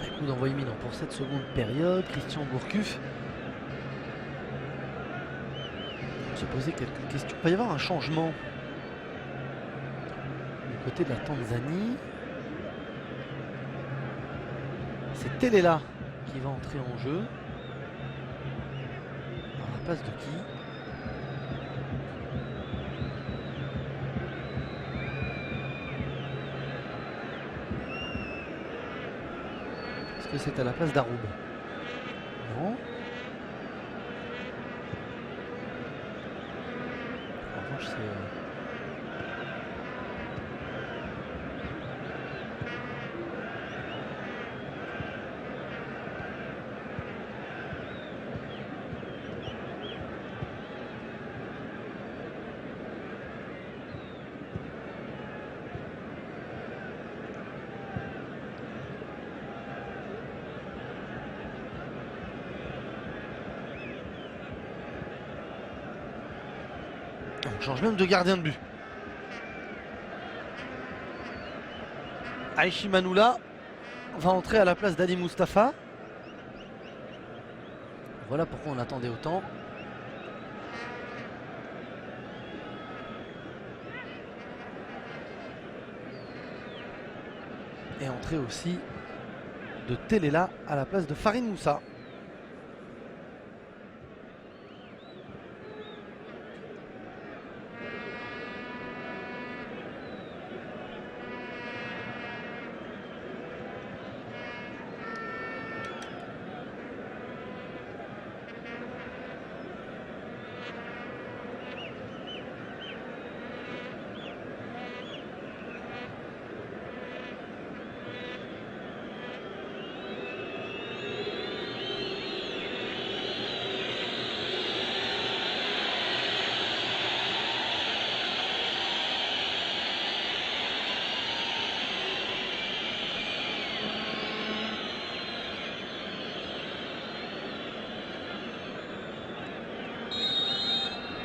Un coup d'envoi imminent pour cette seconde période. Christian Gourcuff. On se posait quelques questions. Il va y avoir un changement du côté de la Tanzanie. C'est Telela qui va entrer en jeu. À la place de qui? Est-ce que c'est à la place d'Aroub? Non. En revanche, c'est... On change même de gardien de but. Aichi Manoula va entrer à la place d'Ali Mustafa. Voilà pourquoi on attendait autant. Et entrée aussi de Telela à la place de Farid Moussa.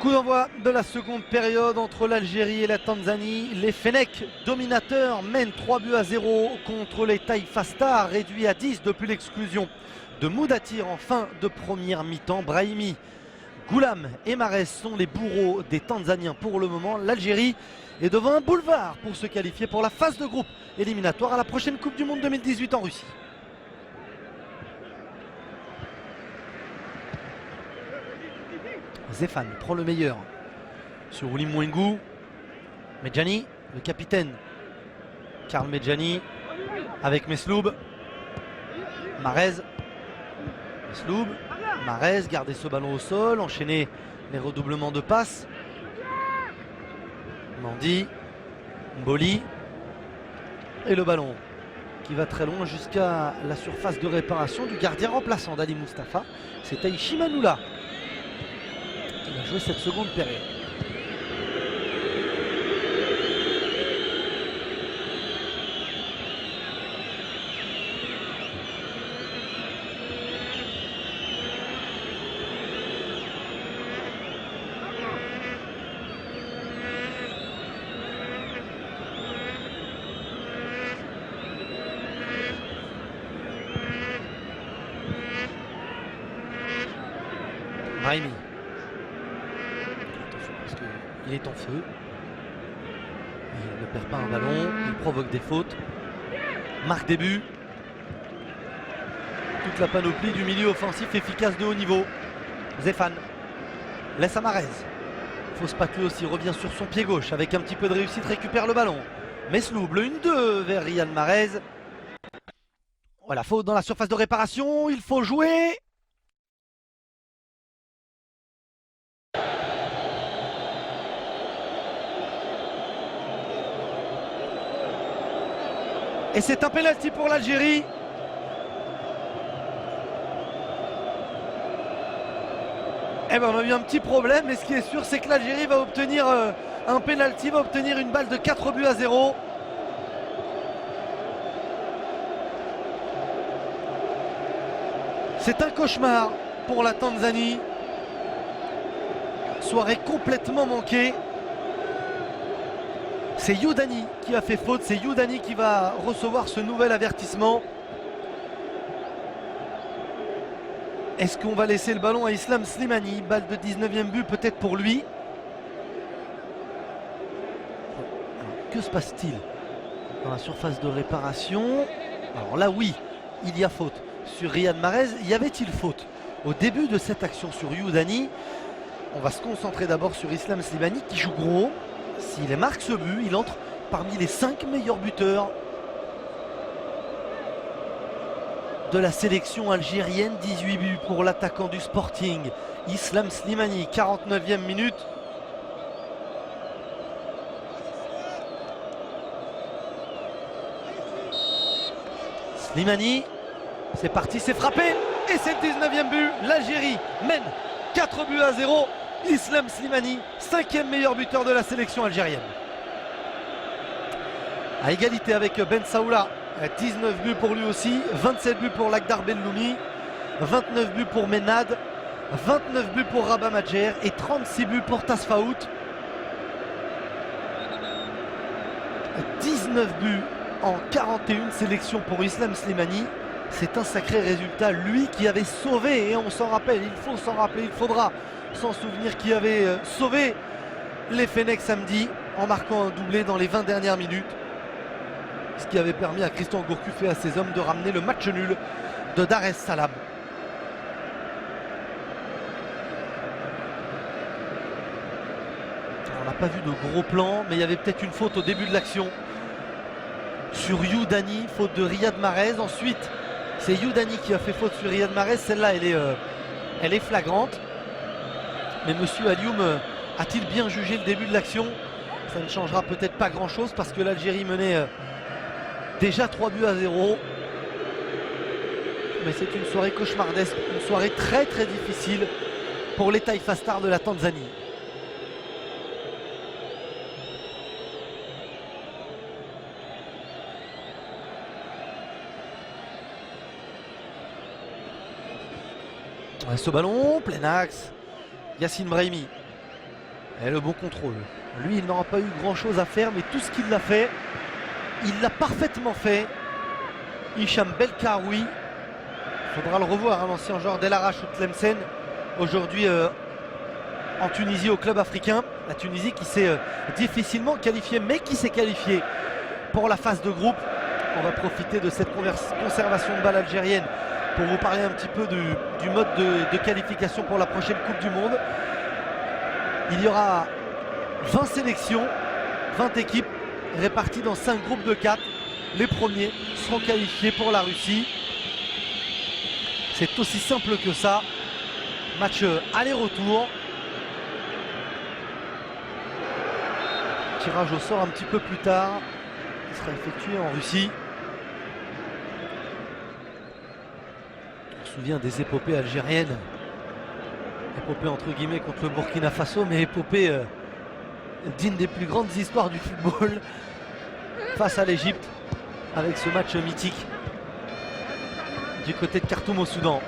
Coup d'envoi de la seconde période entre l'Algérie et la Tanzanie. Les Fennecs, dominateurs, mènent 3-0 contre les Taifa Stars, réduits à 10 depuis l'exclusion de Moudatir en fin de première mi-temps. Brahimi, Goulam et Mahrez sont les bourreaux des Tanzaniens pour le moment. L'Algérie est devant un boulevard pour se qualifier pour la phase de groupe éliminatoire à la prochaine Coupe du Monde 2018 en Russie. Zéphane prend le meilleur sur Oulim Mwengu. Medjani, le capitaine Karl Medjani avec Mesloub. Mahrez. Mesloub. Mahrez, garder ce ballon au sol, enchaîner les redoublements de passes. Mandi, Mboli. Et le ballon qui va très loin jusqu'à la surface de réparation du gardien remplaçant d'Ali Mustafa. C'est Aichi Manoula qui va jouer cette seconde période. Raimi. Attention parce qu'il est en feu. Il ne perd pas un ballon, il provoque des fautes. Marque des buts. Toute la panoplie du milieu offensif efficace de haut niveau. Zéphane laisse à Mahrez. Fosse-Patlou aussi revient sur son pied gauche avec un petit peu de réussite, récupère le ballon. Mesloub, le 1-2 vers Riyad Mahrez. Voilà, faute dans la surface de réparation, il faut jouer. Et c'est un pénalty pour l'Algérie. Eh ben on a eu un petit problème, mais ce qui est sûr, c'est que l'Algérie va obtenir un pénalty, va obtenir une balle de 4-0. C'est un cauchemar pour la Tanzanie. Soirée complètement manquée. C'est Youdani qui a fait faute, c'est Youdani qui va recevoir ce nouvel avertissement. Est-ce qu'on va laisser le ballon à Islam Slimani? Balle de 19e but peut-être pour lui. Alors, que se passe-t-il dans la surface de réparation? Alors là oui, il y a faute sur Riyad Mahrez. Y avait-il faute au début de cette action sur Youdani? On va se concentrer d'abord sur Islam Slimani qui joue gros. S'il marque ce but, il entre parmi les 5 meilleurs buteurs de la sélection algérienne. 18 buts pour l'attaquant du Sporting, Islam Slimani. 49e minute. Slimani, c'est parti, c'est frappé et c'est le 19e but. L'Algérie mène 4 buts à 0. Islam Slimani, 5e meilleur buteur de la sélection algérienne. À égalité avec Ben Saoula, 19 buts pour lui aussi, 27 buts pour Lakhdar Belloumi, 29 buts pour Menad, 29 buts pour Rabah Madjer et 36 buts pour Tasfaout. 19 buts en 41 sélections pour Islam Slimani. C'est un sacré résultat, lui qui avait sauvé, et on s'en rappelle, il faut s'en rappeler, il faudra s'en souvenir, qui avait sauvé les Fennecs samedi en marquant un doublé dans les 20 dernières minutes. Ce qui avait permis à Christian Gourcuff et à ses hommes de ramener le match nul de Dar es Salaam. On n'a pas vu de gros plans, mais il y avait peut-être une faute au début de l'action sur Youdani, faute de Riyad Mahrez. Ensuite, c'est Youdani qui a fait faute sur Riyad Mahrez. Celle-là, elle est flagrante. Mais monsieur Alioum a-t-il bien jugé le début de l'action? Ça ne changera peut-être pas grand-chose parce que l'Algérie menait déjà 3 buts à 0. Mais c'est une soirée cauchemardesque, une soirée très très difficile pour les Taifa Stars de la Tanzanie. Ce ballon, plein axe, Yassine Brahimi. Et le bon contrôle. Lui, il n'aura pas eu grand chose à faire, mais tout ce qu'il a fait, il l'a parfaitement fait. Hicham Belkaroui. Il faudra le revoir, l'ancien joueur d'El Arash ou Tlemcen. Aujourd'hui en Tunisie au club africain. La Tunisie qui s'est difficilement qualifiée, mais qui s'est qualifiée pour la phase de groupe. On va profiter de cette conservation de balle algérienne pour vous parler un petit peu du mode de qualification pour la prochaine Coupe du Monde. Il y aura 20 sélections, 20 équipes réparties dans 5 groupes de 4. Les premiers seront qualifiés pour la Russie. C'est aussi simple que ça. Match aller-retour. Tirage au sort un petit peu plus tard. Il sera effectué en Russie. On se souvient des épopées algériennes. Épopée entre guillemets contre le Burkina Faso, mais épopée digne des plus grandes histoires du football face à l'Égypte, avec ce match mythique du côté de Khartoum au Soudan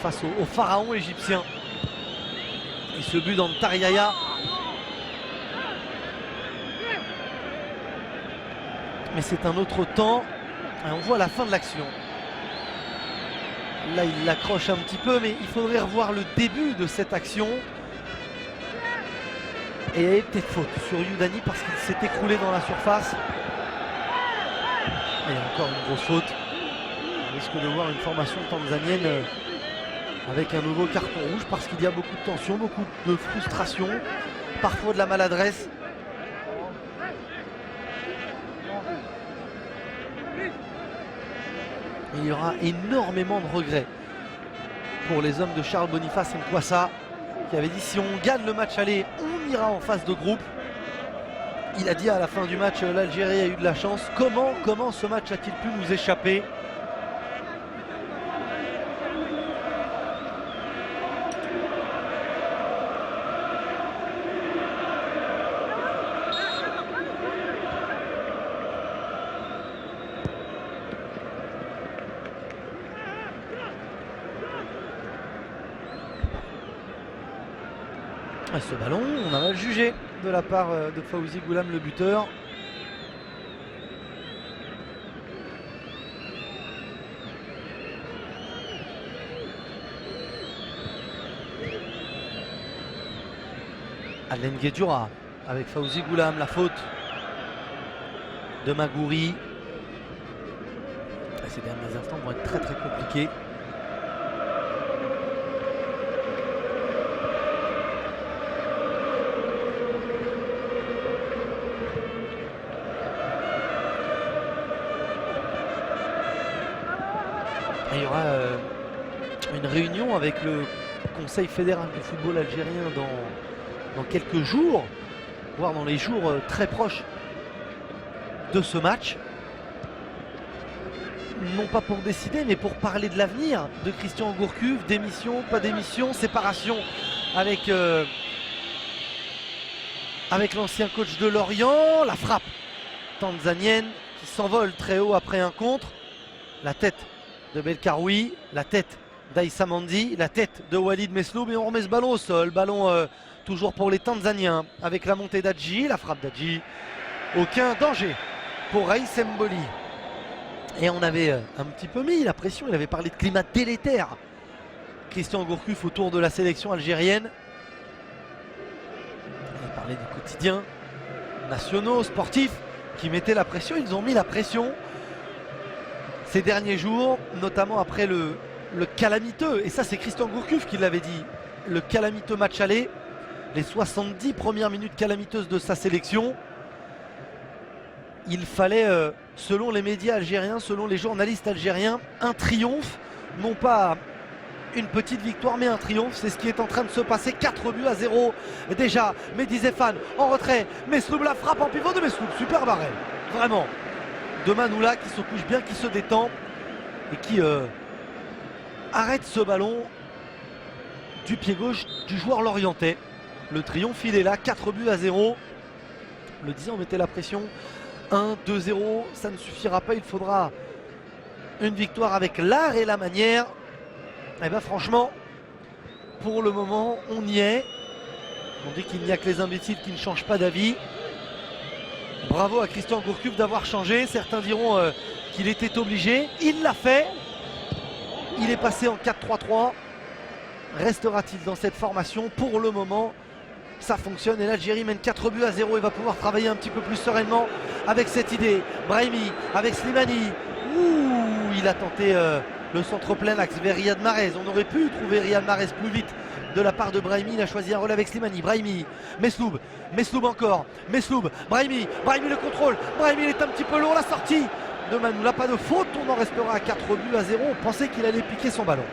face au pharaon égyptien. Et ce but dans le Tariaya. Mais c'est un autre temps. Et on voit la fin de l'action. Là, il l'accroche un petit peu, mais il faudrait revoir le début de cette action. Et il y avait peut-être faute sur Youdani parce qu'il s'est écroulé dans la surface. Et encore une grosse faute. On risque de voir une formation tanzanienne avec un nouveau carton rouge parce qu'il y a beaucoup de tension, beaucoup de frustration, parfois de la maladresse. Il y aura énormément de regrets pour les hommes de Charles Boniface Nkwassa, qui avait dit si on gagne le match aller, on ira en phase de groupe. Il a dit à la fin du match, l'Algérie a eu de la chance. Comment ce match a-t-il pu nous échapper? Et ce ballon, on a mal jugé de la part de Fawzi Goulam, le buteur. Alain Guedjura avec Fawzi Goulam, la faute de Magouri. Ces derniers instants vont être très compliqués. Et il y aura une réunion avec le Conseil fédéral du football algérien dans quelques jours, voire dans les jours très proches de ce match. Non pas pour décider, mais pour parler de l'avenir de Christian Gourcuff. Démission, pas démission, séparation avec l'ancien coach de Lorient. La frappe tanzanienne qui s'envole très haut après un contre. La tête de Belkaroui, la tête d'Aïssa Mandi, la tête de Walid Mesloub, et on remet ce ballon au sol. Ballon toujours pour les Tanzaniens avec la montée d'Adji, la frappe d'Adji. Aucun danger pour Raïs Mboli. Et on avait un petit peu mis la pression, il avait parlé de climat délétère, Christian Gourcuff, autour de la sélection algérienne. Il a parlé des quotidiens nationaux, sportifs, qui mettaient la pression. Ils ont mis la pression ces derniers jours, notamment après le calamiteux, et ça c'est Christian Gourcuff qui l'avait dit, le calamiteux match aller, les 70 premières minutes calamiteuses de sa sélection. Il fallait, selon les médias algériens, selon les journalistes algériens, un triomphe, non pas une petite victoire, mais un triomphe. C'est ce qui est en train de se passer. 4-0 déjà. Mehdi Zéphane en retrait. Mesloub, la frappe en pivot de Mesloub. Superbe arrêt, vraiment. De Manoula qui se couche bien, qui se détend et qui arrête ce ballon du pied gauche du joueur lorientais. Le triomphe, il est là. 4-0. Le disant, on mettait la pression. 1-2-0, ça ne suffira pas, il faudra une victoire avec l'art et la manière. Et bien franchement, pour le moment, on y est. On dit qu'il n'y a que les imbéciles qui ne changent pas d'avis. Bravo à Christian Gourcuff d'avoir changé. Certains diront qu'il était obligé. Il l'a fait. Il est passé en 4-3-3. Restera-t-il dans cette formation? Pour le moment, ça fonctionne et l'Algérie mène 4-0 et va pouvoir travailler un petit peu plus sereinement avec cette idée. Brahimi avec Slimani. Ouh, il a tenté le centre plein axe vers Riyad Mahrez. On aurait pu trouver Riyad Mahrez plus vite de la part de Brahimi. Il a choisi un relais avec Slimani. Brahimi, Mesloub, Mesloub encore. Mesloub, Brahimi, Brahimi le contrôle. Brahimi il est un petit peu long, la sortie de Manoula. Pas de faute, on en restera à 4-0. On pensait qu'il allait piquer son ballon.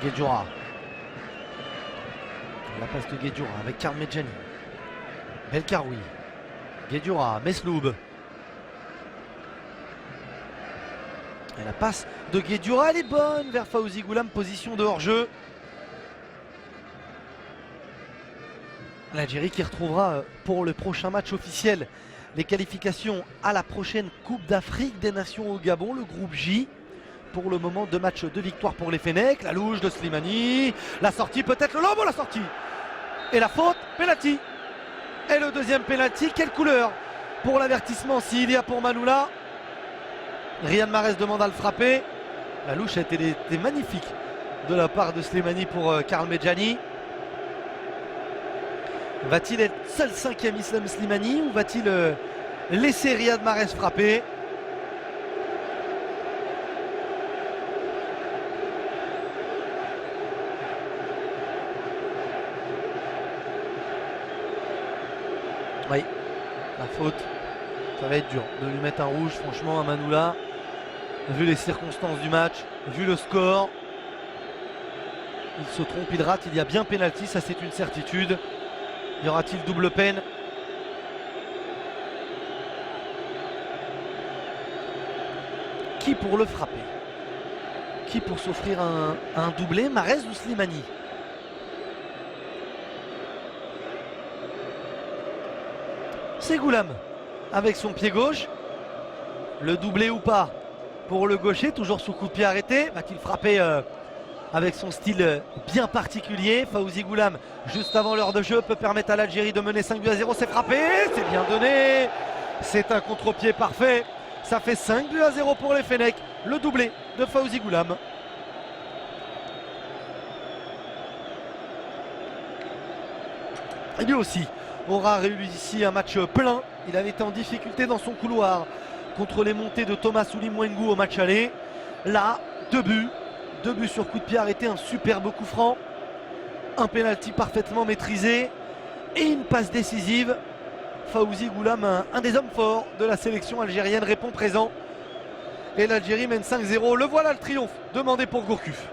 Guedjura. La passe de Guedjura avec Karl Medjani. Belkaroui. Guedjura, Mesloub. Et la passe de Guedjura, elle est bonne vers Fawzi Goulam, position de hors-jeu. L'Algérie qui retrouvera pour le prochain match officiel les qualifications à la prochaine Coupe d'Afrique des Nations au Gabon, le groupe J. Pour le moment, 2 matchs de victoire pour les Fennecs. La louche de Slimani. La sortie peut-être. Le lobo, la sortie. Et la faute, penalty. Et le deuxième penalty. Quelle couleur pour l'avertissement s'il y a pour Manoula. Riyad Mahrez demande à le frapper. La louche a été magnifique de la part de Slimani pour Karl Medjani. Va-t-il être seul 5e Islam Slimani ou va-t-il laisser Riyad Mahrez frapper? Oui, la faute Ça va être dur de lui mettre un rouge, franchement, à Manoula. Vu les circonstances du match, vu le score. Il se trompe, il rate, il y a bien pénalty, ça c'est une certitude. Y aura-t-il double peine? Qui pour le frapper? Qui pour s'offrir un doublé? Mahrez ou Slimani? C'est Goulam avec son pied gauche. Le doublé ou pas pour le gaucher, toujours sous coup de pied arrêté. Va-t-il frapper avec son style bien particulier? Fawzi Goulam, juste avant l'heure de jeu, peut permettre à l'Algérie de mener 5-0. C'est frappé, c'est bien donné. C'est un contre-pied parfait. Ça fait 5-0 pour les Fennecs. Le doublé de Fawzi Goulam. Et lui aussi aura réussi un match plein. Il avait été en difficulté dans son couloir contre les montées de Thomas Soulim-Wengu au match aller. Là, 2 buts. 2 buts sur coup de pied arrêté, un superbe coup franc. Un pénalty parfaitement maîtrisé. Et une passe décisive. Fawzi Goulam, un des hommes forts de la sélection algérienne, répond présent. Et l'Algérie mène 5-0. Le voilà le triomphe demandé pour Gourcuff.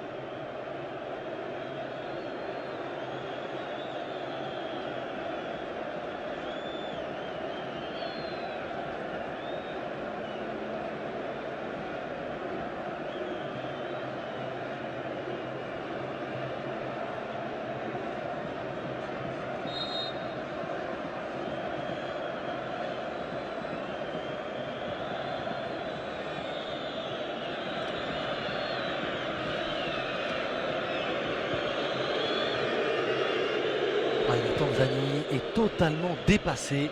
La Tanzanie est totalement dépassée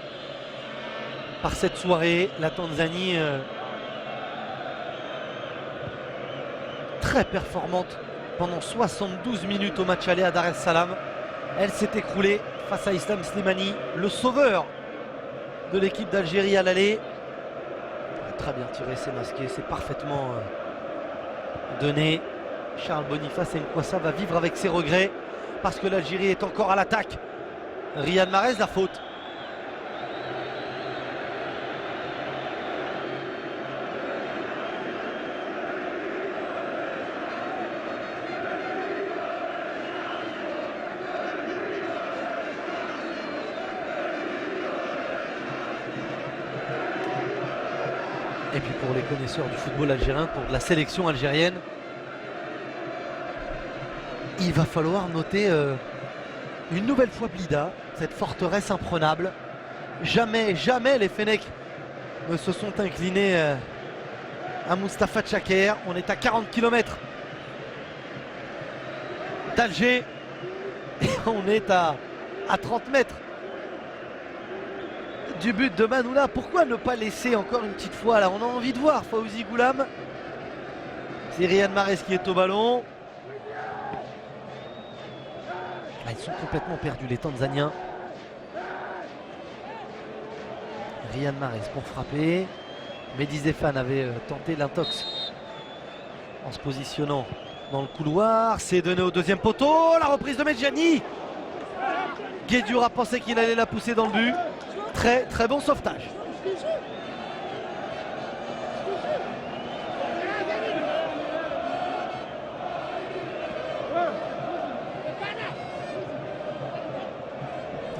par cette soirée. La Tanzanie très performante pendant 72 minutes au match aller à Dar es Salaam. Elle s'est écroulée face à Islam Slimani, le sauveur de l'équipe d'Algérie à l'aller. Très bien tiré, c'est masqué, c'est parfaitement donné. Charles Boniface Nkwassa va vivre avec ses regrets parce que l'Algérie est encore à l'attaque. Riyad Mahrez, la faute. Et puis pour les connaisseurs du football algérien, pour de la sélection algérienne, il va falloir noter une nouvelle fois Blida, cette forteresse imprenable. Jamais, jamais les Fennecs ne se sont inclinés à Mustapha Tchaker. On est à 40 km d'Alger et on est à 30 mètres du but de Manoula. Pourquoi ne pas laisser encore une petite fois là? On a envie de voir Fawzi Goulam. C'est Riyad Mahrez qui est au ballon. Ah, ils sont complètement perdus les Tanzaniens. Riyad Mahrez pour frapper. Mehdi Zéphane avait tenté l'intox en se positionnant dans le couloir. C'est donné au deuxième poteau. La reprise de Medjani. Guédioura pensait qu'il allait la pousser dans le but. Très très bon sauvetage.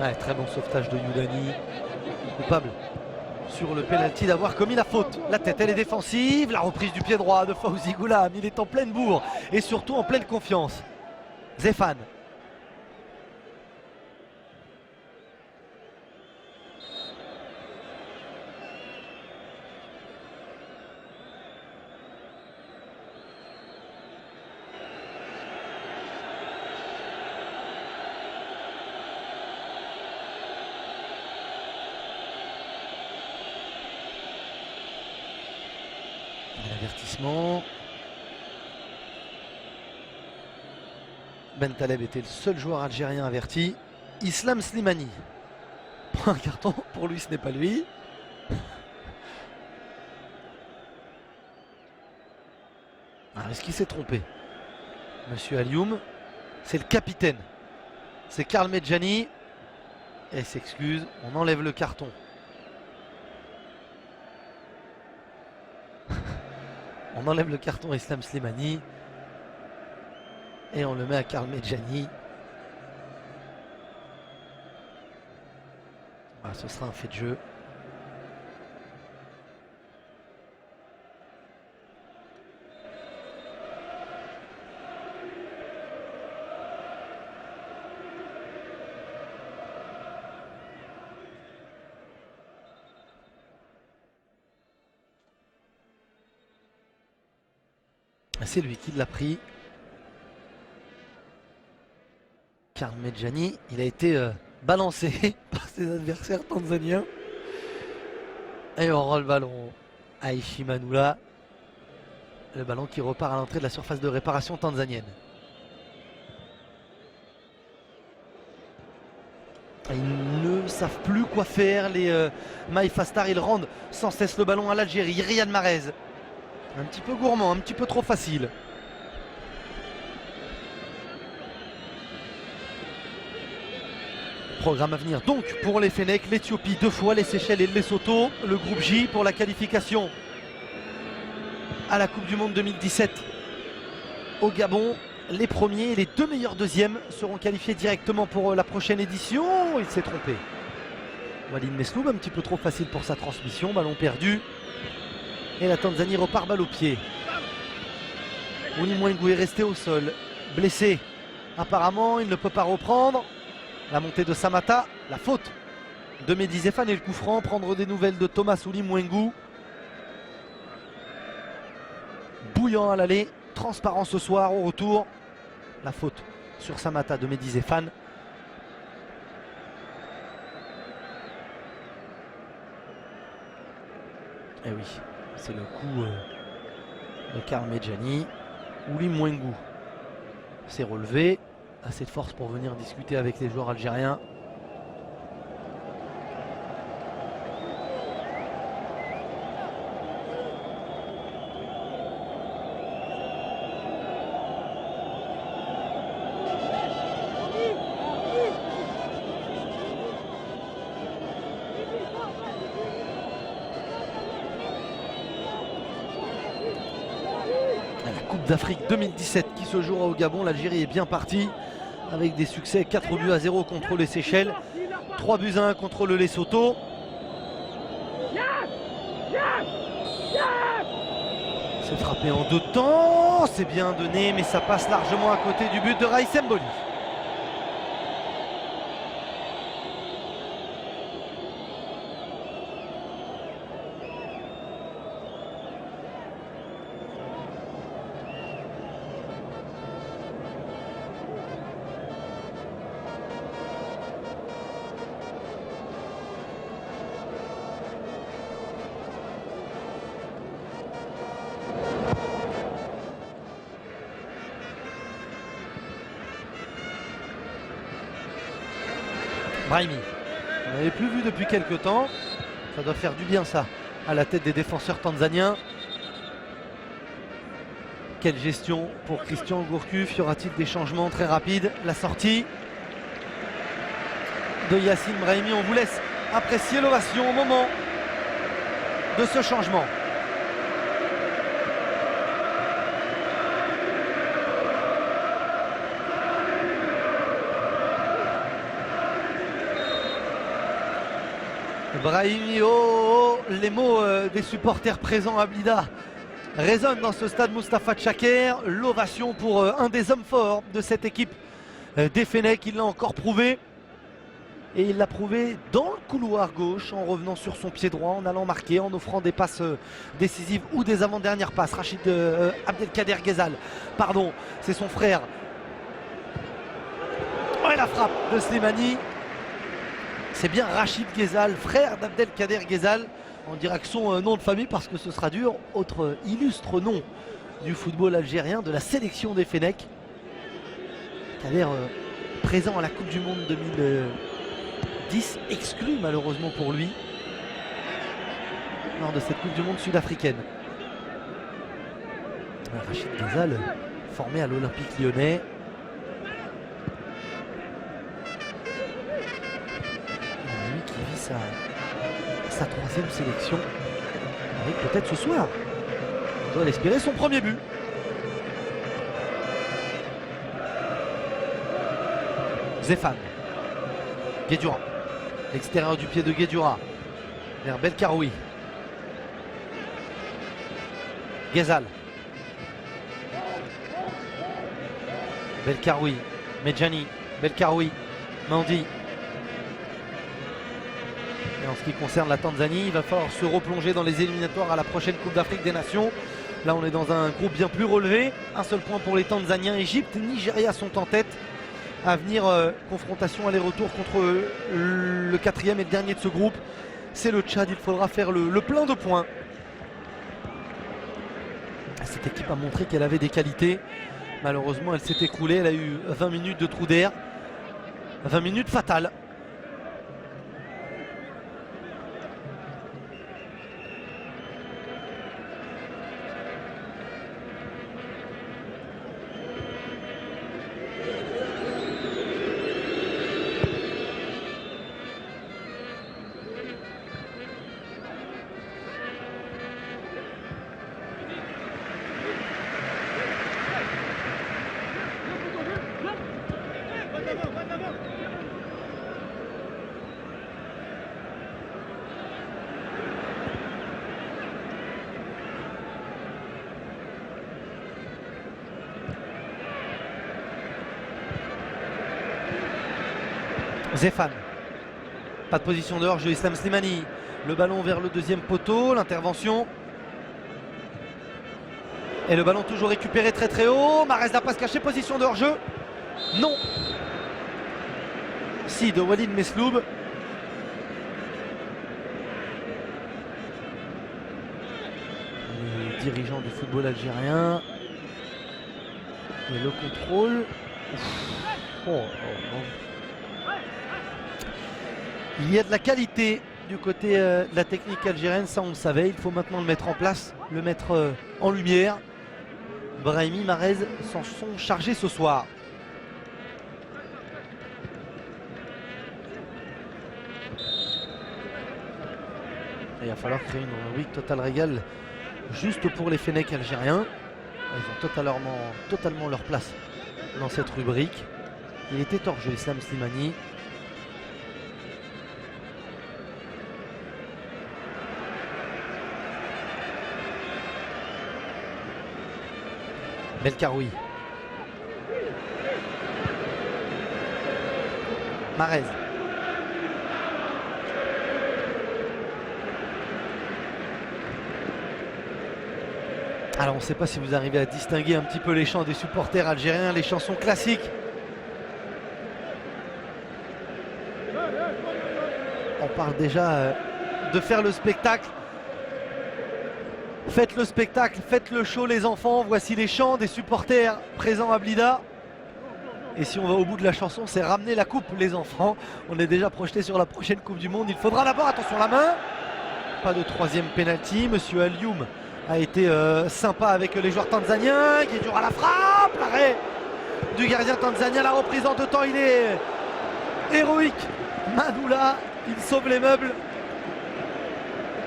Ouais, très bon sauvetage de Youdani. Coupable sur le pénalty d'avoir commis la faute. La tête elle est défensive. La reprise du pied droit de Fawzi Goulam. Il est en pleine bourre et surtout en pleine confiance. Zéphane. L'avertissement. Ben Taleb était le seul joueur algérien averti. Islam Slimani prend un carton, pour lui ce n'est pas lui. Alors est-ce qu'il s'est trompé? Monsieur Alioum, c'est le capitaine. C'est Karl Medjani. Et il s'excuse, on enlève le carton on enlève le carton à Islam Slimani et on le met à Karl Medjani. Voilà, ce sera un fait de jeu. C'est lui qui l'a pris. Karl Medjani, il a été balancé par ses adversaires tanzaniens. Et on rend le ballon à Ishimanula. Le ballon qui repart à l'entrée de la surface de réparation tanzanienne. Ils ne savent plus quoi faire, les Maïfa Stars. Ils rendent sans cesse le ballon à l'Algérie. Riyad Mahrez. Un petit peu gourmand, un petit peu trop facile. Programme à venir donc pour les Fennecs, l'Éthiopie 2 fois, les Seychelles et le Lesotho. Le groupe J pour la qualification à la Coupe du Monde 2017 au Gabon. Les premiers et les 2 meilleurs deuxièmes seront qualifiés directement pour la prochaine édition. Il s'est trompé. Walid Mesloub, un petit peu trop facile pour sa transmission. Ballon perdu. Et la Tanzanie repart balle au pied. Winnie Mwengu est resté au sol. Blessé. Apparemment, il ne peut pas reprendre. La montée de Samata. La faute de Mehdi Zéphane et le coup franc. Prendre des nouvelles de Thomas Winnie Mwengu. Bouillant à l'aller. Transparent ce soir au retour. La faute sur Samata de Mehdi Zéphane. Et oui, c'est le coup de Karl Medjani. Winnie Mwengu s'est relevé. Assez de force pour venir discuter avec les joueurs algériens. D'Afrique 2017 qui se jouera au Gabon. L'Algérie est bien partie avec des succès 4 buts à 0 contre les Seychelles, 3 buts à 1 contre le Lesotho. C'est frappé en 2 temps, c'est bien donné mais ça passe largement à côté du but de Raïs Mboli. Brahimi, on n'avait plus vu depuis quelques temps. Ça doit faire du bien ça à la tête des défenseurs tanzaniens. Quelle gestion pour Christian Gourcuff. Y aura-t-il des changements très rapides? La sortie de Yacine Brahimi. On vous laisse apprécier l'ovation au moment de ce changement. Brahimi, oh, oh, les mots des supporters présents à Blida résonnent dans ce stade Moustapha Tchaker. L'ovation pour un des hommes forts de cette équipe des Fennecs. Il l'a encore prouvé. Et il l'a prouvé dans le couloir gauche en revenant sur son pied droit, en allant marquer, en offrant des passes décisives ou des avant-dernières passes. Rachid Abdelkader Ghezal, pardon, c'est son frère. Oh, et la frappe de Slimani. C'est bien Rachid Ghezal, frère d'Abdelkader Ghezal. On dira que son nom de famille parce que ce sera dur. Autre illustre nom du football algérien, de la sélection des Fennecs. Kader présent à la Coupe du Monde 2010, exclu malheureusement pour lui lors de cette Coupe du Monde sud-africaine. Rachid Ghezal, formé à l'Olympique Lyonnais. Sa troisième sélection avec peut-être ce soir doit l'espérer, son premier but. Zéphane. Guedioura. L'extérieur du pied de Guedioura. Vers Belkaroui. Ghezal. Belkaroui. Medjani. Belkaroui. Mandi. Et en ce qui concerne la Tanzanie, il va falloir se replonger dans les éliminatoires à la prochaine Coupe d'Afrique des Nations. Là, on est dans un groupe bien plus relevé. Un seul point pour les Tanzaniens. Égypte, Nigeria sont en tête. À venir, confrontation aller-retour contre le quatrième et le dernier de ce groupe. C'est le Tchad. Il faudra faire le plein de points. Cette équipe a montré qu'elle avait des qualités. Malheureusement, elle s'est écroulée. Elle a eu 20 minutes de trou d'air. 20 minutes fatales. Zéphane. Pas de position de hors-jeu. Islam Slimani. Le ballon vers le deuxième poteau. L'intervention. Et le ballon toujours récupéré très très haut. Mahrez n'a pas se cacher. Position de hors-jeu. Non. Si, de Walid Mesloub. Les dirigeants du football algérien. Et le contrôle. Oh. Il y a de la qualité du côté de la technique algérienne, ça on le savait. Il faut maintenant le mettre en place, le mettre en lumière. Brahimi, Mahrez s'en sont chargés ce soir. Et il va falloir créer une rubrique Total Régal juste pour les Fennecs algériens. Ils ont totalement leur place dans cette rubrique. Il était hors jeu, Islam Slimani. Belkaroui. Mahrez. Alors on ne sait pas si vous arrivez à distinguer un petit peu les chants des supporters algériens, les chansons classiques. On parle déjà de faire le spectacle. Faites le spectacle, faites le show les enfants. Voici les chants des supporters présents à Blida. Et si on va au bout de la chanson, c'est ramener la coupe les enfants. On est déjà projeté sur la prochaine Coupe du Monde. Il faudra d'abord, attention la main. Pas de troisième penalty. Monsieur Alioum a été sympa avec les joueurs tanzaniens. Guedioura la frappe. L'arrêt du gardien tanzanien. La reprise en deux temps, il est héroïque. Manoula, il sauve les meubles.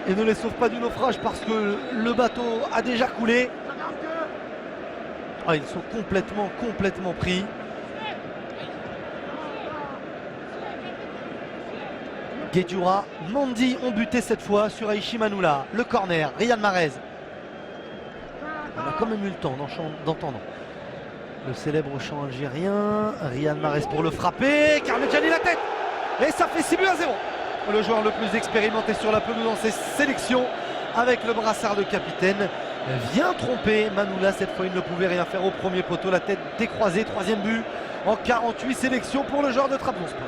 Et ne les sauve pas du naufrage parce que le bateau a déjà coulé. Ils sont complètement pris. Guedioura, Mandi ont buté cette fois sur Aichi Manoula. Le corner, Riyad Mahrez. On a quand même eu le temps d'entendre le célèbre chant algérien. Riyad Mahrez pour le frapper. Carmedjani la tête. Et ça fait 6 buts à 0. Le joueur le plus expérimenté sur la pelouse dans ses sélections avec le brassard de capitaine vient tromper Manoula. Cette fois il ne pouvait rien faire au premier poteau, la tête décroisée. Troisième but en 48 sélections pour le joueur de Trabzonspor.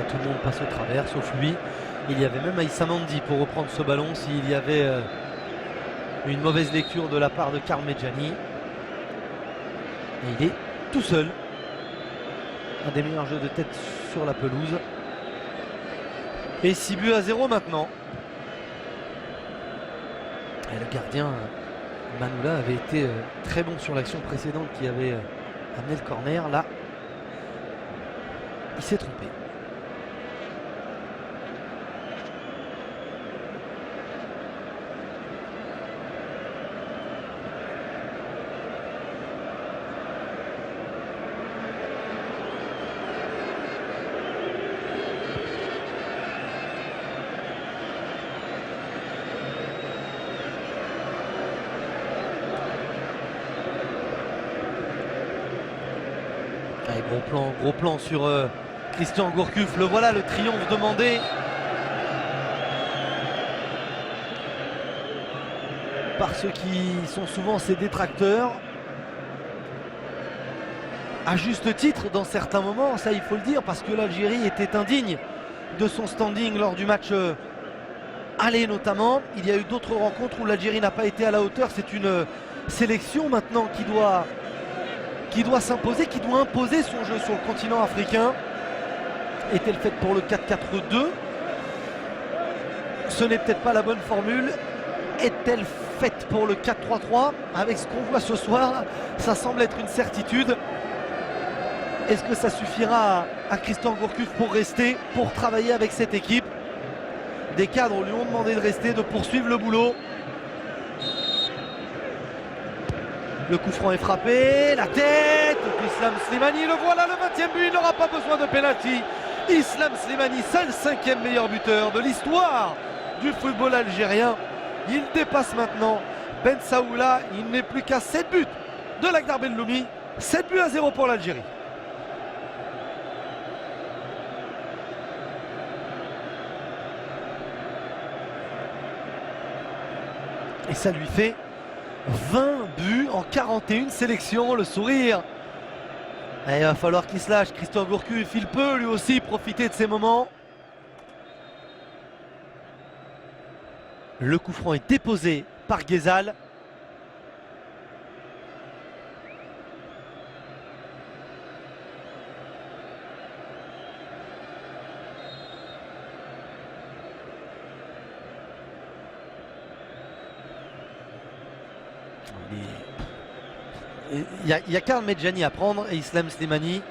Tout le monde passe au travers sauf lui. Il y avait même Aïssa Mandi pour reprendre ce ballon s'il y avait Une mauvaise lecture de la part de Karl Medjani. Et il est tout seul. Un des meilleurs jeux de tête sur la pelouse. Et 6-0 maintenant. Et le gardien Manoula avait été très bon sur l'action précédente qui avait amené le corner. Là, il s'est trompé. Allez, gros plan sur Christian Gourcuff. Le voilà, le triomphe demandé par ceux qui sont souvent ses détracteurs. À juste titre dans certains moments, ça il faut le dire, parce que l'Algérie était indigne de son standing lors du match aller notamment. Il y a eu d'autres rencontres où l'Algérie n'a pas été à la hauteur. C'est une sélection maintenant qui doit s'imposer, qui doit imposer son jeu sur le continent africain. Est-elle faite pour le 4-4-2? Ce n'est peut-être pas la bonne formule. Est-elle faite pour le 4-3-3? Avec ce qu'on voit ce soir, ça semble être une certitude. Est-ce que ça suffira à Christian Gourcuff pour rester, pour travailler avec cette équipe? Des cadres lui ont demandé de rester, de poursuivre le boulot. Le coup franc est frappé, la tête d'Islam Slimani, le voilà, le 20e but, il n'aura pas besoin de pénalty. Islam Slimani, seul 5e meilleur buteur de l'histoire du football algérien. Il dépasse maintenant Ben Saoula, il n'est plus qu'à 7 buts de l'Akhdar Belloumi. 7-0 pour l'Algérie. Et ça lui fait 20 buts en 41 sélections, le sourire. Et il va falloir qu'il se lâche, Christian Gourcuff, il peut lui aussi profiter de ces moments. Le coup franc est déposé par Ghezal. Il y a Karl Medjani à prendre et Islam Slimani.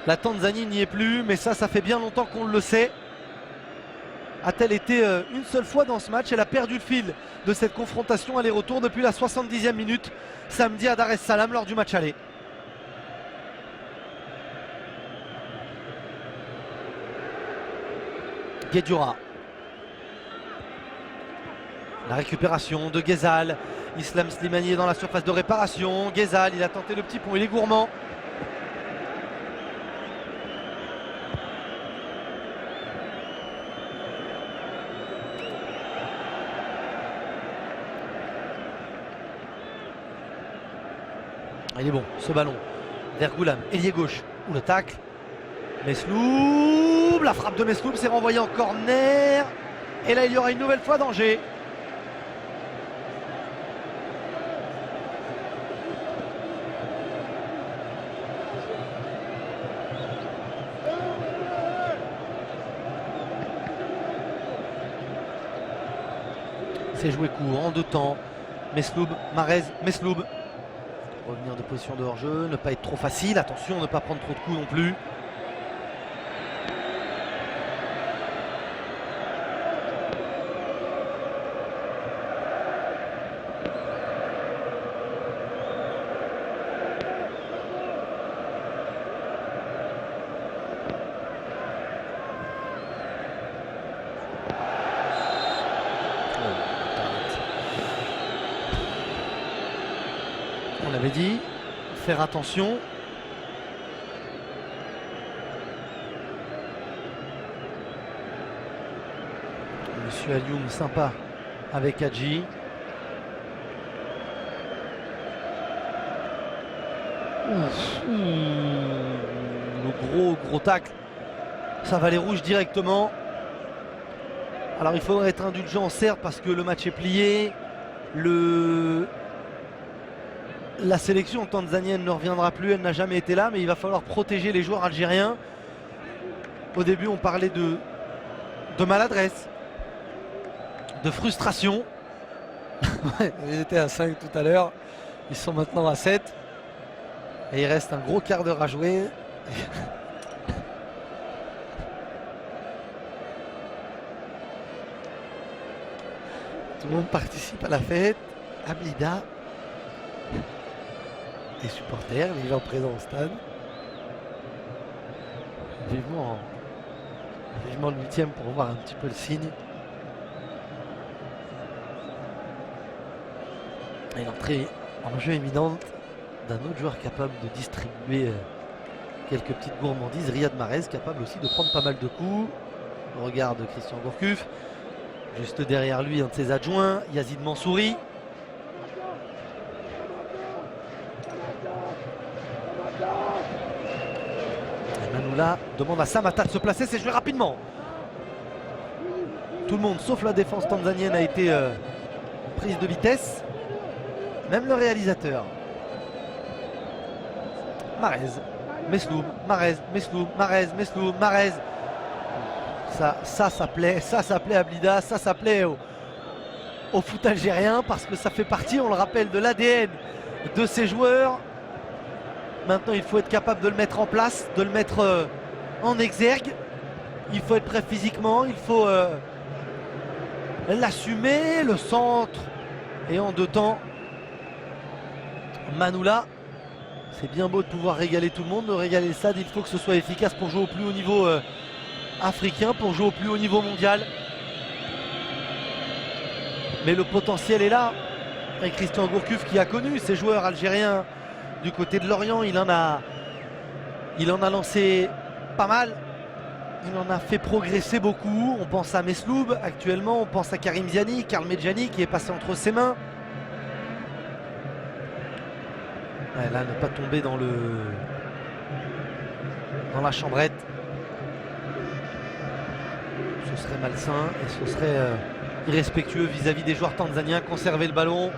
La Tanzanie n'y est plus, mais ça fait bien longtemps qu'on le sait. A-t-elle été une seule fois dans ce match? Elle a perdu le fil de cette confrontation aller-retour depuis la 70e minute samedi à Dar es Salaam lors du match aller. Guedioura. La récupération de Ghezal. Islam Slimani est dans la surface de réparation. Ghezal, il a tenté le petit pont, il est gourmand. Il est bon, ce ballon vers Goulam, ailier gauche, ou le tacle. Mesloub, la frappe de Mesloub s'est renvoyée en corner. Et là, il y aura une nouvelle fois danger. C'est joué court, en deux temps. Mesloub, Marez, Mesloub. Revenir de position de hors-jeu, ne pas être trop facile. Attention, ne pas prendre trop de coups non plus. On l'avait dit, faire attention. Monsieur Alioum sympa avec Hadji. Le gros tacle. Ça va les rouges directement. Alors il faudrait être indulgent certes parce que le match est plié. La sélection tanzanienne ne reviendra plus, elle n'a jamais été là, mais il va falloir protéger les joueurs algériens. Au début, on parlait de maladresse, de frustration. Ils étaient à 5 tout à l'heure, ils sont maintenant à 7. Et il reste un gros quart d'heure à jouer. Tout le monde participe à la fête. Ablida. Les supporters, les gens présents au stade. Vivement le 8e pour voir un petit peu le signe. Et l'entrée en jeu éminente d'un autre joueur capable de distribuer quelques petites gourmandises, Riyad Mahrez, capable aussi de prendre pas mal de coups. On regarde Christian Gourcuff. Juste derrière lui, un de ses adjoints, Yazid Mansouri. Manoula demande à Samata de se placer, c'est joué rapidement. Tout le monde, sauf la défense tanzanienne, a été prise de vitesse. Même le réalisateur. Mahrez, Mesloub, Mahrez, Mesloub, Mahrez, Mesloub, Mahrez. Ça plaît à Blida, ça plaît au foot algérien parce que ça fait partie, on le rappelle, de l'ADN de ces joueurs. Maintenant, il faut être capable de le mettre en place, de le mettre en exergue. Il faut être prêt physiquement, il faut l'assumer, le centre. Et en 2 temps, Manoula, c'est bien beau de pouvoir régaler tout le monde, de régaler le stade. Il faut que ce soit efficace pour jouer au plus haut niveau africain, pour jouer au plus haut niveau mondial. Mais le potentiel est là. Et Christian Gourcuff, qui a connu ces joueurs algériens du côté de Lorient, il en a lancé pas mal. Il en a fait progresser beaucoup. On pense à Mesloub actuellement, on pense à Karim Ziani, Karl Medjani qui est passé entre ses mains. Ouais, là, ne pas tomber dans la chambrette. Ce serait malsain et ce serait irrespectueux vis-à-vis des joueurs tanzaniens. Conserver le ballon,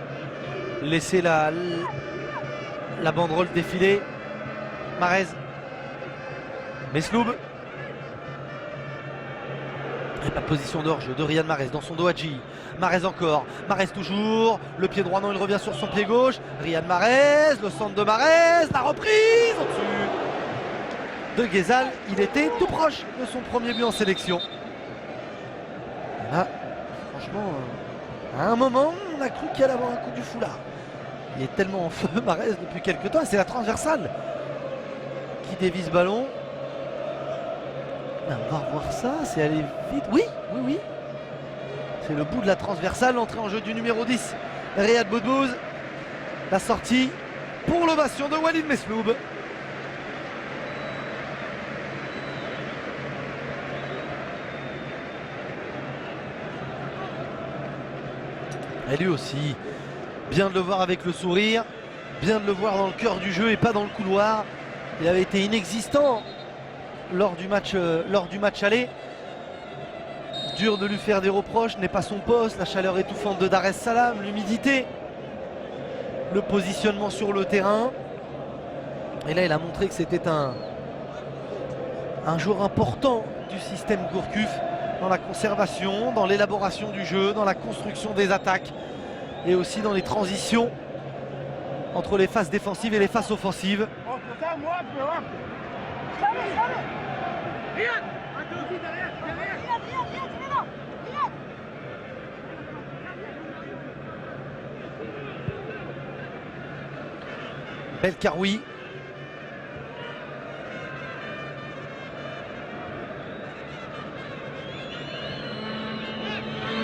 laisser la banderole défiler. Mahrez, Mesloub. Et la position d'orge de Riyad Mahrez dans son dos Hadji. Mahrez encore, Mahrez toujours, le pied droit, non, il revient sur son pied gauche. Riyad Mahrez, le centre de Mahrez, la reprise au-dessus de Ghezal. Il était tout proche de son premier but en sélection. Et là, franchement, à un moment, on a cru qu'il allait avoir un coup du foulard. Il est tellement en feu, Mahrez, depuis quelques temps. C'est la transversale qui dévie ce ballon. On va revoir ça, c'est aller vite. Oui. C'est le bout de la transversale, l'entrée en jeu du numéro 10, Riyad Boudbouz. La sortie pour l'ovation de Walid Mesloub. Et lui aussi, bien de le voir avec le sourire, bien de le voir dans le cœur du jeu et pas dans le couloir. Il avait été inexistant lors du match aller. Dur de lui faire des reproches, n'est pas son poste, la chaleur étouffante de Dar es Salaam, l'humidité, le positionnement sur le terrain. Et là, il a montré que c'était un joueur important du système Gourcuff dans la conservation, dans l'élaboration du jeu, dans la construction des attaques et aussi dans les transitions entre les phases défensives et les phases offensives. Belkaroui.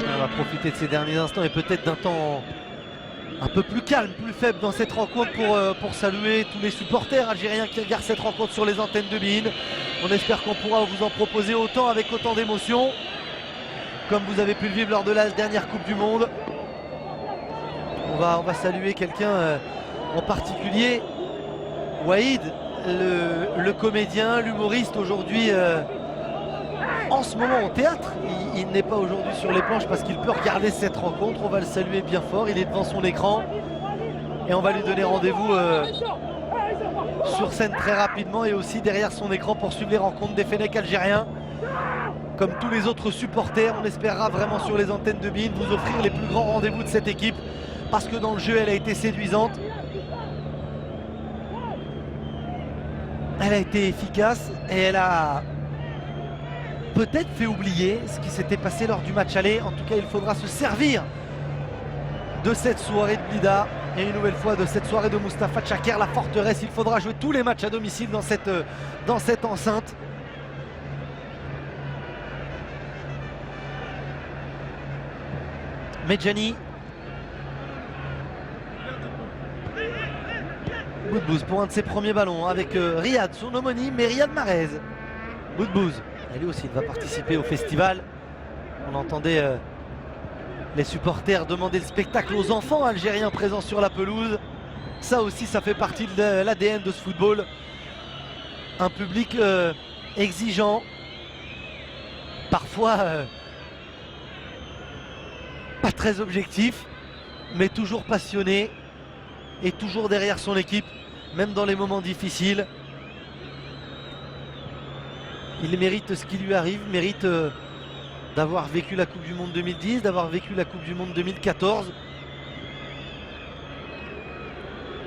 On va profiter de ces derniers instants et peut-être d'un temps un peu plus calme, plus faible dans cette rencontre pour saluer tous les supporters algériens qui regardent cette rencontre sur les antennes de BeIN. On espère qu'on pourra vous en proposer autant avec autant d'émotion comme vous avez pu le vivre lors de la dernière Coupe du Monde. On va saluer quelqu'un en particulier, Wahid, le comédien, l'humoriste aujourd'hui en ce moment au théâtre. Il n'est pas aujourd'hui sur les planches parce qu'il peut regarder cette rencontre. On va le saluer bien fort, il est devant son écran. Et on va lui donner rendez-vous sur scène très rapidement et aussi derrière son écran pour suivre les rencontres des Fennecs algériens. Comme tous les autres supporters, on espérera vraiment sur les antennes de beIN vous offrir les plus grands rendez-vous de cette équipe parce que dans le jeu elle a été séduisante. Elle a été efficace et elle a peut-être fait oublier ce qui s'était passé lors du match aller. En tout cas, il faudra se servir de cette soirée de Blida et une nouvelle fois de cette soirée de Mustapha Tchaker, la forteresse. Il faudra jouer tous les matchs à domicile dans cette enceinte. Medjani. Boudbouz pour un de ses premiers ballons avec Riyad, son homonyme, mais Riyad Mahrez. Boudbouz, et lui aussi il va participer au festival. On entendait les supporters demander le spectacle aux enfants algériens présents sur la pelouse. Ça aussi, ça fait partie de l'ADN de ce football. Un public exigeant, parfois pas très objectif, mais toujours passionné et toujours derrière son équipe, même dans les moments difficiles. Il mérite ce qui lui arrive, mérite d'avoir vécu la Coupe du Monde 2010, d'avoir vécu la Coupe du Monde 2014.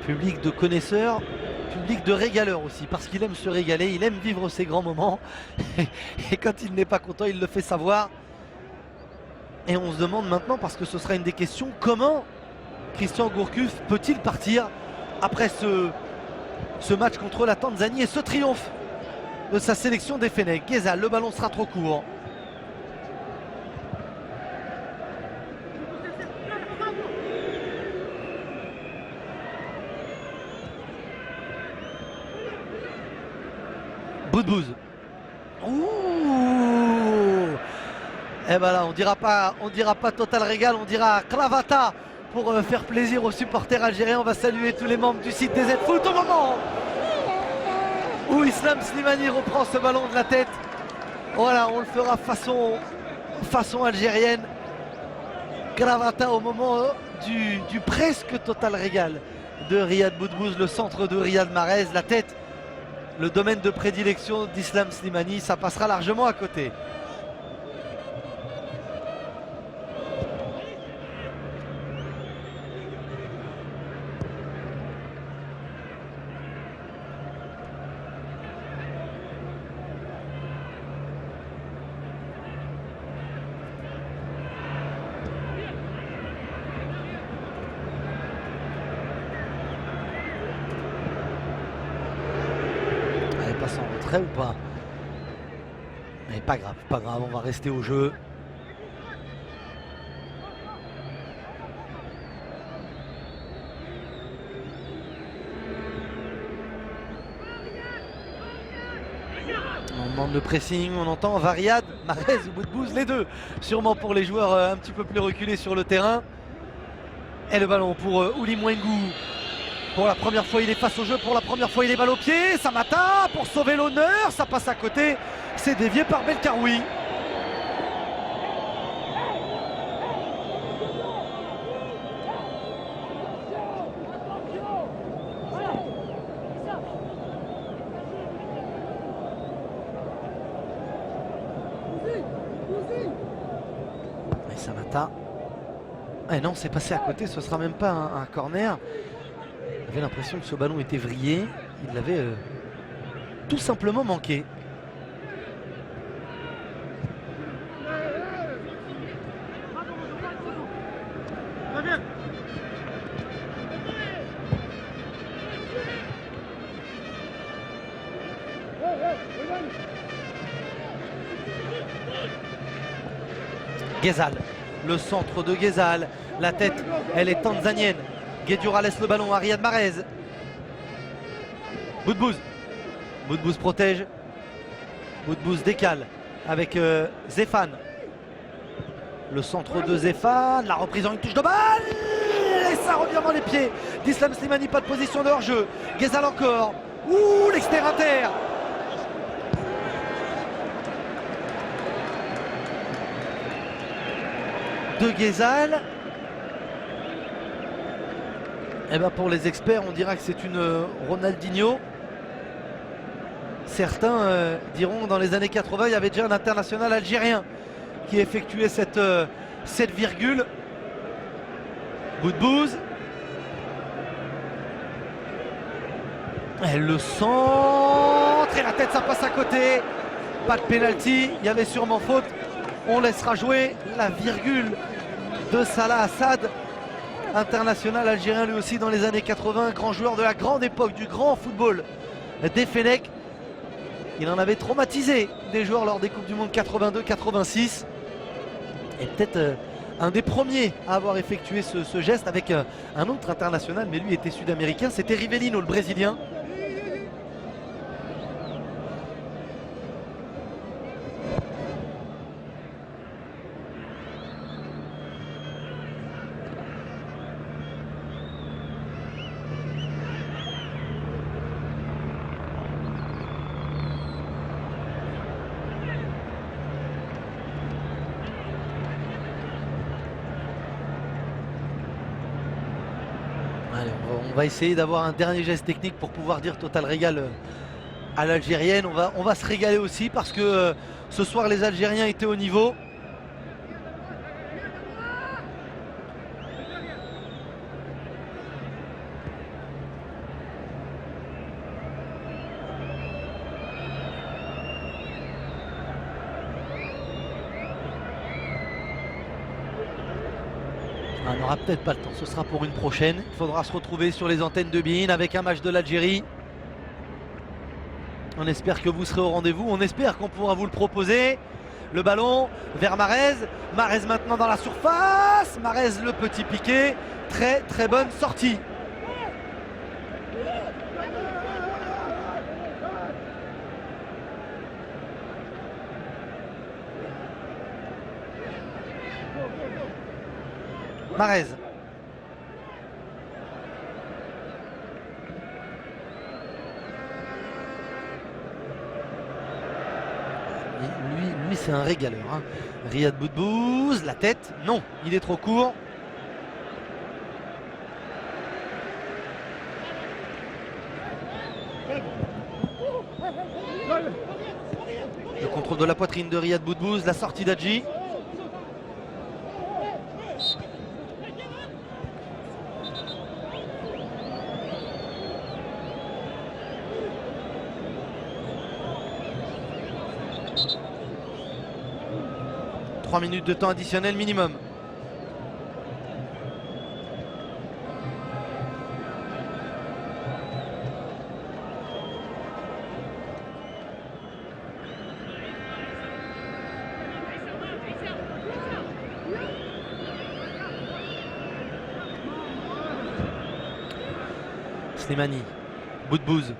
Public de connaisseurs, public de régaleurs aussi, parce qu'il aime se régaler, il aime vivre ses grands moments. Et quand il n'est pas content, il le fait savoir. Et on se demande maintenant, parce que ce sera une des questions, comment Christian Gourcuff peut-il partir après ce match contre la Tanzanie et ce triomphe de sa sélection des Fennecs. Ghezal, le ballon sera trop court. Boudbouz. Ouh. Et ben là, on dira pas total régal, on dira clavata pour faire plaisir aux supporters algériens. On va saluer tous les membres du site des Z-Foot au moment où Islam Slimani reprend ce ballon de la tête. Voilà, on le fera façon algérienne. Cravata au moment du presque total régal de Riyad Boudbouz, le centre de Riyad Mahrez, la tête, le domaine de prédilection d'Islam Slimani, ça passera largement à côté. En retrait ou pas? Mais pas grave, on va rester au jeu. On demande le pressing, on entend Variad, Mahrez ou Boudbouz, les deux, sûrement pour les joueurs un petit peu plus reculés sur le terrain. Et le ballon pour Ouli Mwengu. Pour la première fois, il est face au jeu. Pour la première fois, il est balle au pied. Samata pour sauver l'honneur. Ça passe à côté. C'est dévié par Belkaroui. Et Samata. Eh non, c'est passé à côté. Ce sera même pas un corner. J'avais l'impression que ce ballon était vrillé, il l'avait tout simplement manqué. Ghezal, le centre de Ghezal, la tête, elle est tanzanienne. Guedioura laisse le ballon à Riyad Mahrez. Boudbouz. Boudbouz protège. Boudbouz décale avec Zéphane. Le centre de Zéphane. La reprise en une touche de balle. Et ça revient dans les pieds d'Islam Slimani. Pas de position de hors-jeu. Ghezal encore. Ouh, l'extérieur inter. de Ghezal. Et ben pour les experts, on dira que c'est une Ronaldinho. Certains diront que dans les années 80, il y avait déjà un international algérien qui effectuait cette virgule. Boudbouz. Elle le centre et la tête, ça passe à côté. Pas de pénalty, il y avait sûrement faute. On laissera jouer la virgule de Salah Assad, international algérien lui aussi dans les années 80, grand joueur de la grande époque du grand football des Fennecs. Il en avait traumatisé des joueurs lors des Coupes du Monde 82-86. Et peut-être un des premiers à avoir effectué ce geste avec un autre international, mais lui était sud-américain, c'était Rivellino, le Brésilien. Allez, on va essayer d'avoir un dernier geste technique pour pouvoir dire total régal à l'algérienne. On va se régaler aussi parce que ce soir les Algériens étaient au niveau. On n'aura peut-être pas le temps, ce sera pour une prochaine. Il faudra se retrouver sur les antennes de beIN avec un match de l'Algérie. On espère que vous serez au rendez-vous, on espère qu'on pourra vous le proposer. Le ballon vers Mahrez, Mahrez maintenant dans la surface, Mahrez le petit piqué, très très bonne sortie. Mahrez. Lui c'est un régaleur. Hein. Riyad Boudbouz, la tête, non, il est trop court. Le contrôle de la poitrine de Riyad Boudbouz, la sortie d'Adji. Minutes de temps additionnel minimum. Slimani, Boudbouz.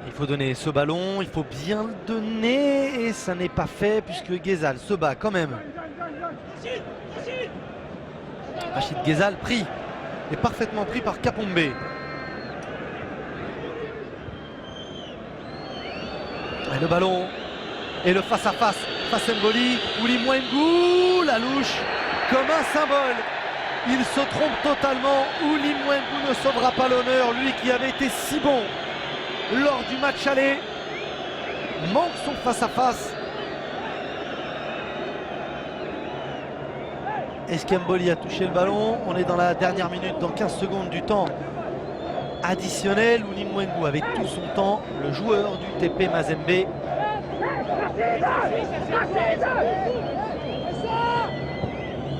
Il faut donner ce ballon, il faut bien le donner et ça n'est pas fait puisque Ghezal se bat quand même. Rachid Ghezal pris et parfaitement pris par Kapombe. Et le ballon et le face-à-face face Mboli, Ouli Mwengu, la louche comme un symbole. Il se trompe totalement. Ouli Mwengu ne sauvera pas l'honneur, lui qui avait été si bon lors du match aller. Manque son face-à-face. Est-ce qu'Mboli a touché le ballon? On est dans la dernière minute, dans 15 secondes du temps additionnel. Ouli Mwengu avec tout son temps, le joueur du TP Mazembe.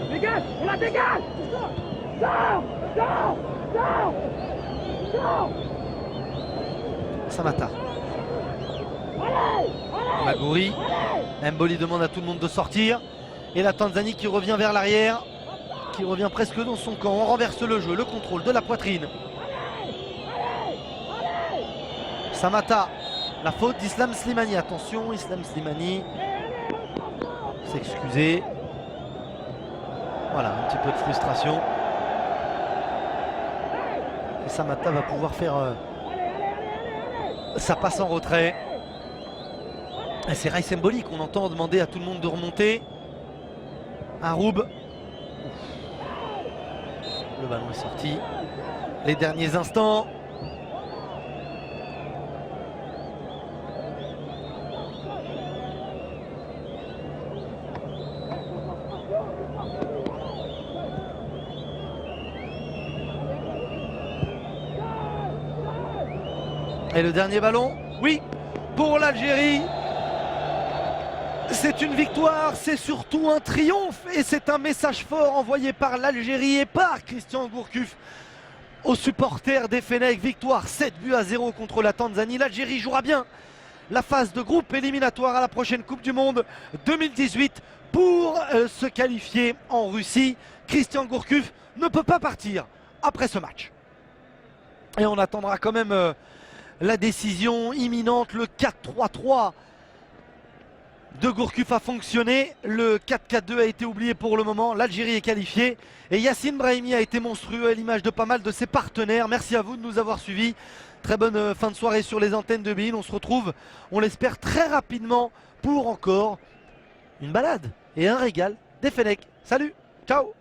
Dégage, on la dégage. Samata. Magouri. Mboli demande à tout le monde de sortir. Et la Tanzanie qui revient vers l'arrière, qui revient presque dans son camp. On renverse le jeu, le contrôle de la poitrine. Samata, la faute d'Islam Slimani. Attention, Islam Slimani s'excuser. Voilà, un petit peu de frustration. Et Samata va pouvoir faire sa passe en retrait. Et c'est Raïs Mboli qu'on entend demander à tout le monde de remonter. Aroub, Le ballon est sorti. Les derniers instants. Et le dernier ballon, oui, pour l'Algérie. C'est une victoire, c'est surtout un triomphe et c'est un message fort envoyé par l'Algérie et par Christian Gourcuff aux supporters des Fennecs. Victoire 7-0 contre la Tanzanie. L'Algérie jouera bien la phase de groupe éliminatoire à la prochaine Coupe du Monde 2018 pour se qualifier en Russie. Christian Gourcuff ne peut pas partir après ce match. Et on attendra quand même la décision imminente. Le 4-3-3 de Gourcuff a fonctionné, le 4-4-2 a été oublié pour le moment, l'Algérie est qualifiée et Yacine Brahimi a été monstrueux à l'image de pas mal de ses partenaires. Merci à vous de nous avoir suivis, très bonne fin de soirée sur les antennes de beIN. On se retrouve, on l'espère, très rapidement pour encore une balade et un régal des Fennecs. Salut, ciao.